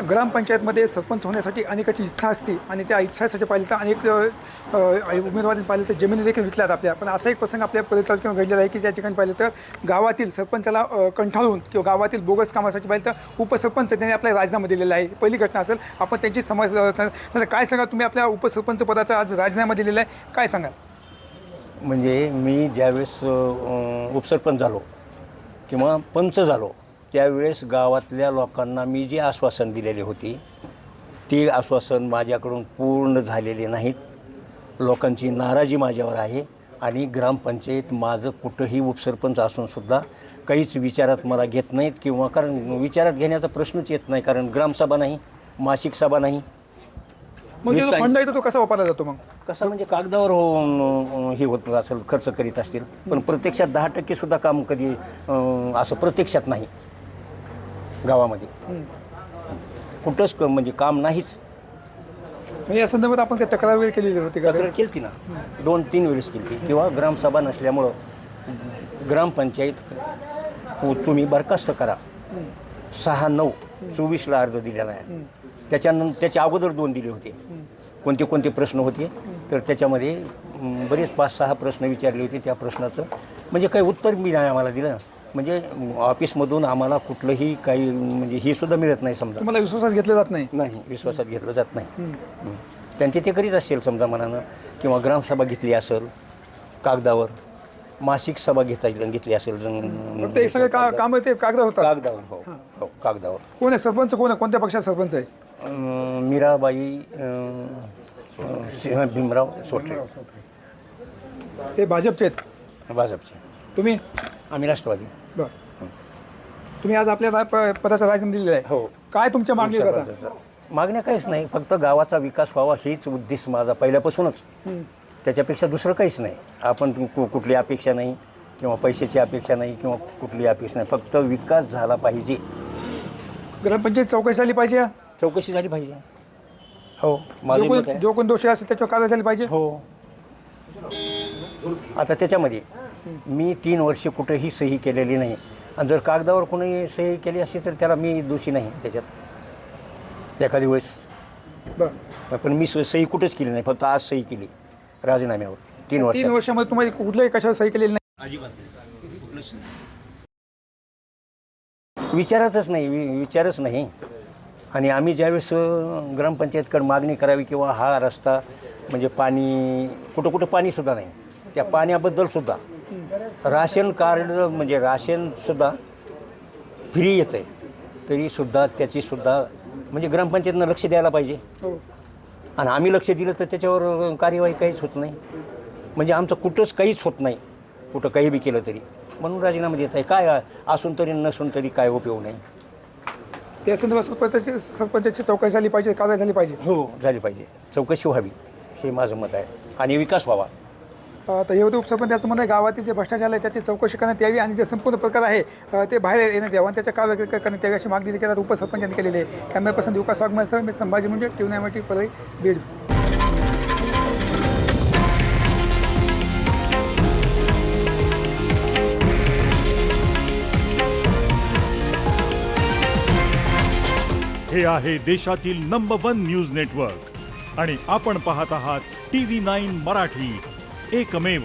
ग्रामपंचायतमध्ये सरपंच होण्यासाठी अनेकाची इच्छा असते आणि त्या इच्छासाठी पाहिलं तर अनेक उमेदवारांनी पाहिलं तर जमिनी देखील विकल्यात आपल्या. पण असा एक प्रसंग आपल्या परिसरात किंवा घडलेला आहे की त्या ठिकाणी पाहिलं तर गावातील सरपंचाला कंटाळून किंवा गावातील बोगस कामासाठी पाहिलं तर उपसरपंच त्यांनी आपला राजीनामा दिलेला आहे. पहिली घटना असेल. आपण त्यांची काय सांगा, तुम्ही आपल्या उपसरपंच पदाचा आज राजीनामा दिलेला आहे, काय सांगाल? म्हणजे मी ज्यावेळेस उपसरपंच झालो किंवा पंच झालो त्यावेळेस गावातल्या लोकांना मी जे आश्वासन दिलेले होती ते आश्वासन माझ्याकडून पूर्ण झालेले नाहीत. लोकांची नाराजी माझ्यावर आहे आणि ग्रामपंचायत माझं कुठंही उपसरपंच असूनसुद्धा काहीच विचारात मला घेत नाहीत किंवा कारण विचारात घेण्याचा प्रश्नच येत नाही. कारण ग्रामसभा नाही, मासिक सभा नाही. मग फंड आहे तो कसा वापरला जातो? मग कसं म्हणजे कागदावर हे होत असेल, खर्च करीत असतील, पण प्रत्यक्षात 10% सुद्धा काम कधी असं प्रत्यक्षात नाही. गावामध्ये कुठंच म्हणजे काम नाहीच. म्हणजे या संदर्भात आपण काही तक्रार वगैरे केलेली होती का? तक्रार केली ना, 2-3 वेळेस केली. किंवा ग्रामसभा नसल्यामुळं ग्रामपंचायत तुम्ही बरखास्त करा. 6/9/24 अर्ज दिलेला आहे. त्याच्या अगोदर 2 दिले होते. कोणते कोणते प्रश्न होते तर त्याच्यामध्ये बरेच 5-6 प्रश्न विचारले होते. त्या प्रश्नाचं म्हणजे काही उत्तर मी नाही आम्हाला दिलं. म्हणजे ऑफिसमधून आम्हाला कुठलंही काही म्हणजे हे सुद्धा मिळत नाही. समजा तुम्हाला विश्वासात घेतलं जात नाही? नाही, विश्वासात घेतलं जात नाही. त्यांचे ते करीत असेल समजा मनानं, किंवा ग्रामसभा घेतली असेल कागदावर, मासिक सभा घेतली असेल ते सगळे काम ते कागदावर होतात? कागदावर. हो, कागदावर. कोण आहे सरपंच? कोण आहे? कोणत्या पक्षात सरपंच आहे? मीराबाई भीमराव सोटरे. ते भाजपचे आहेत? भाजपचे. तुम्ही? आम्ही राष्ट्रवादी. बरं. तुम्ही आज आपल्या पदाचा राजीनामा दिलेला आहे. हो. काय तुमच्या मागणी आहे? मागण्या काहीच नाही, फक्त गावाचा विकास व्हावा हेच उद्देश माझा पहिल्यापासूनच. त्याच्यापेक्षा दुसरं काहीच नाही. आपण कुठली अपेक्षा नाही किंवा पैशाची अपेक्षा नाही किंवा कुठली अपेक्षा नाही. फक्त विकास झाला पाहिजे. ग्रामपंचायत चौकशी झाली पाहिजे? चौकशी झाली पाहिजे. हो, माझं मत आहे. जो कोण दोषी असेल त्याच्यावर कारवाई झाली पाहिजे. हो. आता त्याच्यामध्ये मी 3 वर्ष कुठेही सही केलेली नाही. आणि जर कागदावर कोणी सही केली असती तर त्याला मी दोषी नाही त्याच्यात एखादी वेळेस. बरं. पण मी सही कुठेच केली नाही, फक्त आज सही केली राजीनाम्यावर. 3 वर्षामध्ये तुम्हाला कुठल्याही कशावर सही केलेली नाही? अजिबात विचारच नाही. आणि आम्ही ज्यावेळेस ग्रामपंचायतकडे मागणी करावी किंवा हा रस्ता म्हणजे पाणी कुठं पाणीसुद्धा नाही, त्या पाण्याबद्दल सुद्धा राशन कार्ड म्हणजे राशनसुद्धा फ्री येतं आहे, तरीसुद्धा त्याचीसुद्धा म्हणजे ग्रामपंचायतीनं लक्ष द्यायला पाहिजे. आणि आम्ही लक्ष दिलं तर त्याच्यावर कार्यवाही काहीच होत नाही. म्हणजे आमचं कुठंच काहीच होत नाही, कुठं काही बी केलं तरी. म्हणून राजीनामा देत आहे. काय असून तरी नसून तरी काय उपयोग नाही. त्या संदर्भात सरपंचाची चौकशी झाली पाहिजे, कारवाई झाली पाहिजे. हो, झाली पाहिजे. चौकशी व्हावी हे माझं मत आहे. आणि विकास व्हावा. तर हे होतं उपसरपंच. त्याचं म्हणणं गावातील जे भ्रष्टाचार आहे त्याची चौकशी करण्यात यावी आणि जे संपूर्ण प्रकार आहे ते बाहेर येण्यात यावं आणि त्याच्या कारवाई करण्यात यावी अशी मागणी देखील उपसरपंचांनी केलेली आहे. कॅमेरा पर्सन विकास वाघमारेसह मी संभाजी मुंडे, TV9 परळी, बीड. हे आहे देशातील नंबर 1 न्यूज नेटवर्क आणि आपण पाहत आहात TV9 मराठी, एकमेव.